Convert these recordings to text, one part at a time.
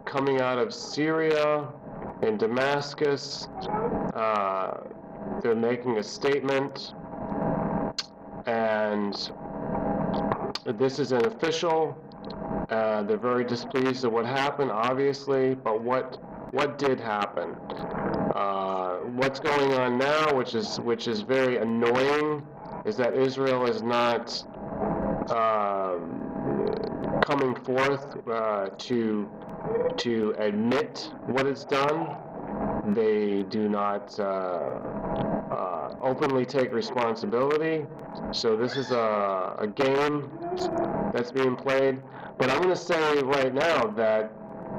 coming out of Syria in Damascus. They're making a statement, and this is an official. They're very displeased at what happened, obviously, but what did happen? What's going on now, which is very annoying, is that Israel is not coming forth to admit what it's done. They do not openly take responsibility. So this is a game that's being played. But I'm going to say right now that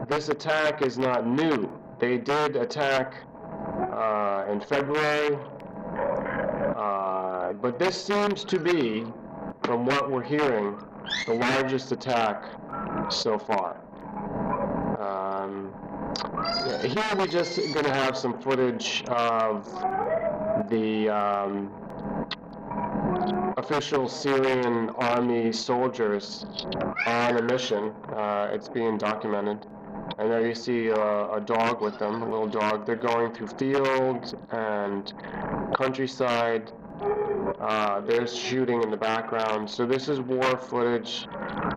this attack is not new. They did attack in February, but this seems to be, from what we're hearing, the largest attack so far. Here we're just going to have some footage of the official Syrian army soldiers on a mission. It's being documented. And there you see a dog with them, a little dog. They're going through fields and countryside. There's shooting in the background. So this is war footage.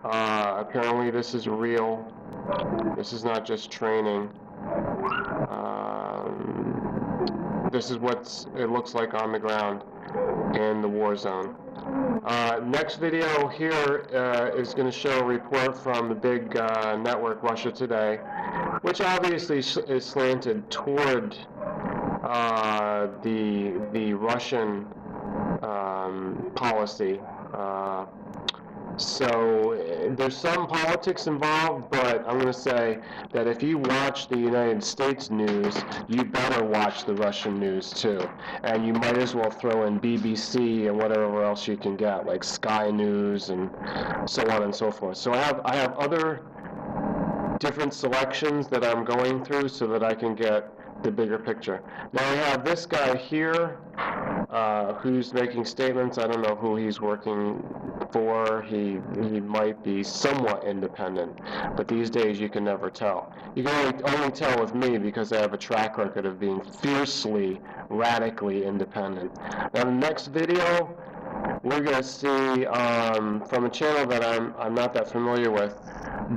Apparently this is real. This is not just training. This is what it looks like on the ground in the war zone. Next video here is going to show a report from the big network Russia Today, which obviously is slanted toward the Russian policy. So there's some politics involved, but I'm going to say that if you watch the United States news, you better watch the Russian news too. And you might as well throw in BBC and whatever else you can get, like Sky News and so on and so forth. So I have other different selections that I'm going through so that I can get the bigger picture. Now I have this guy here who's making statements. I don't know who he's working for. He might be somewhat independent, but these days you can never tell. You can only tell with me because I have a track record of being fiercely, radically independent. Now the next video we're going to see from a channel that I'm not that familiar with,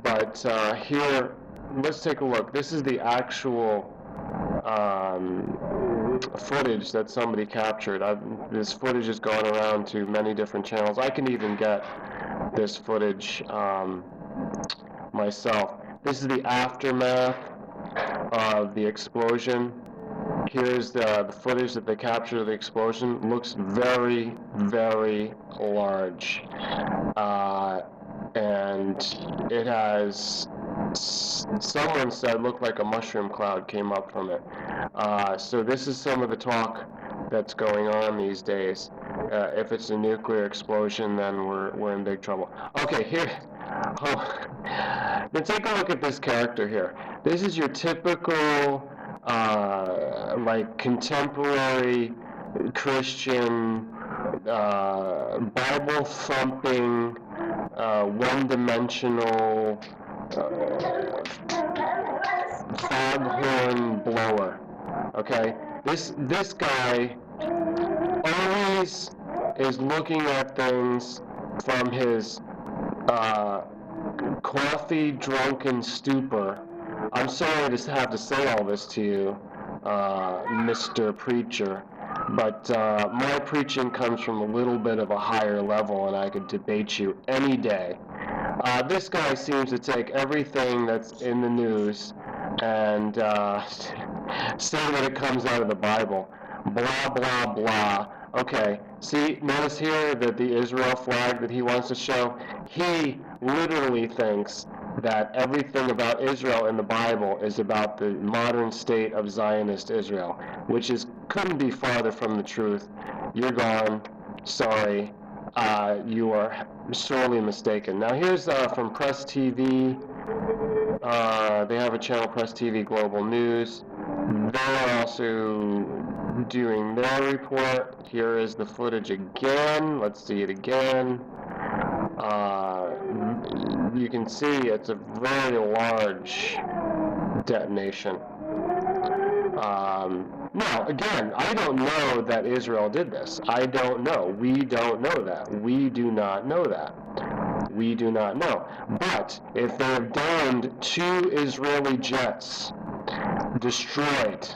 but here, let's take a look. This is the actual footage that somebody captured. This footage has gone around to many different channels. I can even get this footage myself. This is the aftermath of the explosion. Here's the footage that they captured of the explosion. It looks very, very large. And it has, someone said, looked like a mushroom cloud came up from it. So this is some of the talk that's going on these days. If it's a nuclear explosion, then we're in big trouble. Okay, here. Oh. Now take a look at this character here. This is your typical, like contemporary Christian, Bible-thumping, one-dimensional foghorn blower. Okay, this guy always is looking at things from his coffee-drunken stupor. I'm sorry to have to say all this to you, Mr. Preacher, but my preaching comes from a little bit of a higher level, and I could debate you any day. This guy seems to take everything that's in the news and say that it comes out of the Bible. Blah, blah, blah. Okay, see, notice here that the Israel flag that he wants to show, he literally thinks that everything about Israel in the Bible is about the modern state of Zionist Israel, which couldn't be farther from the truth. You're gone. Sorry. You are sorely mistaken. Now here's from Press TV. They have a channel, Press TV Global News. They're also doing their report. Here is the footage again. Let's see it again. You can see it's a very large detonation. Now, again, I don't know that Israel did this. I don't know. We don't know that. We do not know that. We do not know. But if they have downed 2 Israeli jets destroyed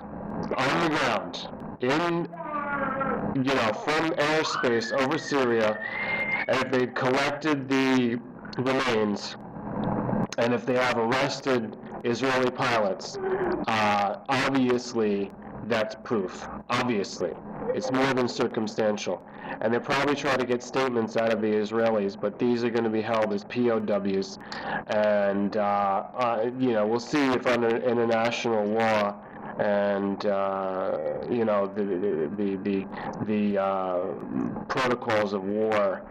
on the ground from airspace over Syria, and if they've collected the remains, and if they have arrested Israeli pilots, obviously that's proof. Obviously. It's more than circumstantial. And they're probably trying to get statements out of the Israelis, but these are going to be held as POWs. And, we'll see if under international law and the protocols of war,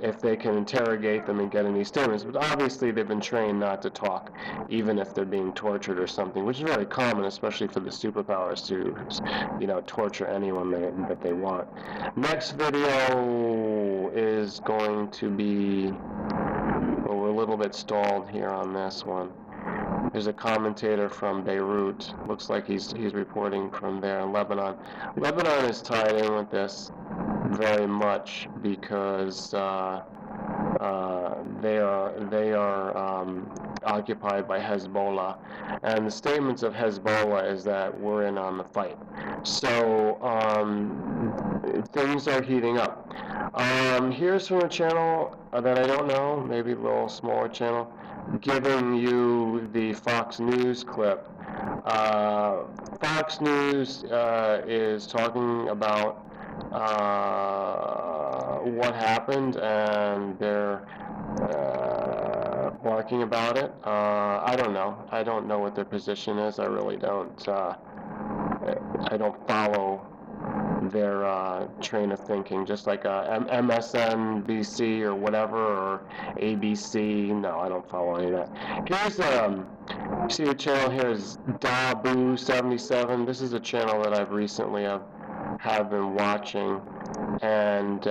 if they can interrogate them and get any statements. But obviously they've been trained not to talk, even if they're being tortured or something, which is very common, especially for the superpowers to, torture anyone that they want. Next video is going to be, well, we're a little bit stalled here on this one. There's a commentator from Beirut. Looks like he's reporting from there in Lebanon. Lebanon is tied in with this very much because they are occupied by Hezbollah, and the statements of Hezbollah is that we're in on the fight. So things are heating up. Here's from a channel that I don't know, maybe a little smaller channel, giving you the Fox News clip. Fox News is talking about what happened, and they're barking about it. I don't know. I don't know what their position is. I really don't. I don't follow their train of thinking, just like MSNBC or whatever, or ABC. No, I don't follow any of that. Here's you see the channel here is Dabu77. This is a channel that I've recently have been watching, and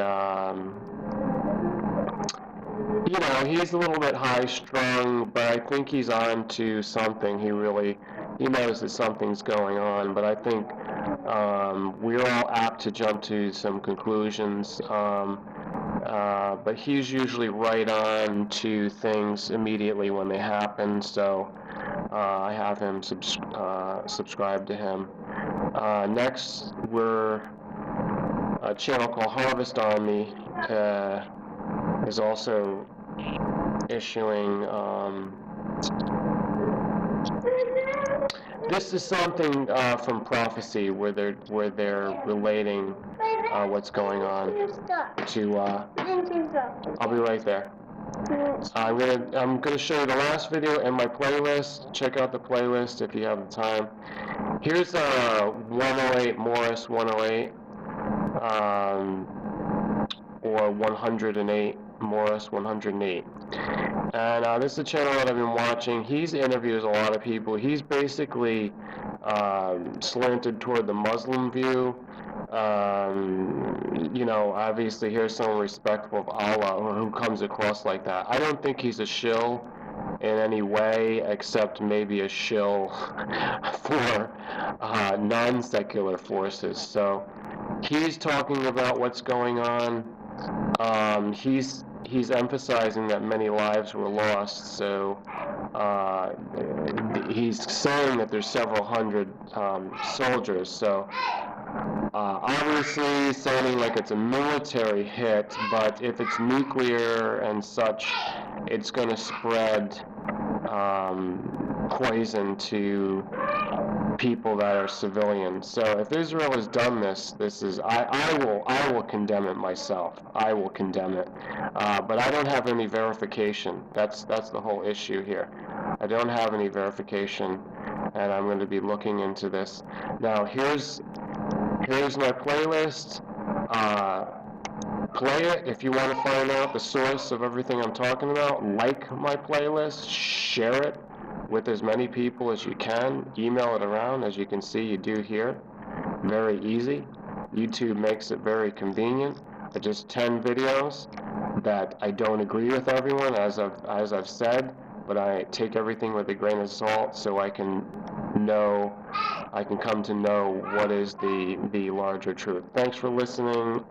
he's a little bit high-strung, but I think he's on to something. He knows that something's going on, but I think we're all apt to jump to some conclusions, but he's usually right on to things immediately when they happen, so I have him subscribe to him. Next, we're a channel called Harvest Army is also issuing this is something from Prophecy where they're relating what's going on to I'll be right there. I'm gonna show you the last video in my playlist. Check out the playlist if you have the time. Here's 108 Morris 108 or 108 Morris 108. And this is a channel that I've been watching. He interviews a lot of people. He's basically slanted toward the Muslim view. Obviously here's someone respectful of Allah or who comes across like that. I don't think he's a shill in any way, except maybe a shill for non-secular forces. So he's talking about what's going on. He's emphasizing that many lives were lost, so he's saying that there's several hundred soldiers, so obviously sounding like it's a military hit, but if it's nuclear and such, it's going to spread poison to people that are civilians. So if Israel has done this is I will condemn it myself. I will condemn it, but I don't have any verification. That's the whole issue here. I don't have any verification, and I'm going to be looking into this. Now here's my playlist. Play it if you want to find out the source of everything I'm talking about. Like my playlist, share it with as many people as you can. Email it around, as you can see you do here. Very easy. YouTube makes it very convenient. Just 10 videos that I don't agree with everyone, as I've said. but I take everything with a grain of salt so I can come to know what is the larger truth. Thanks for listening.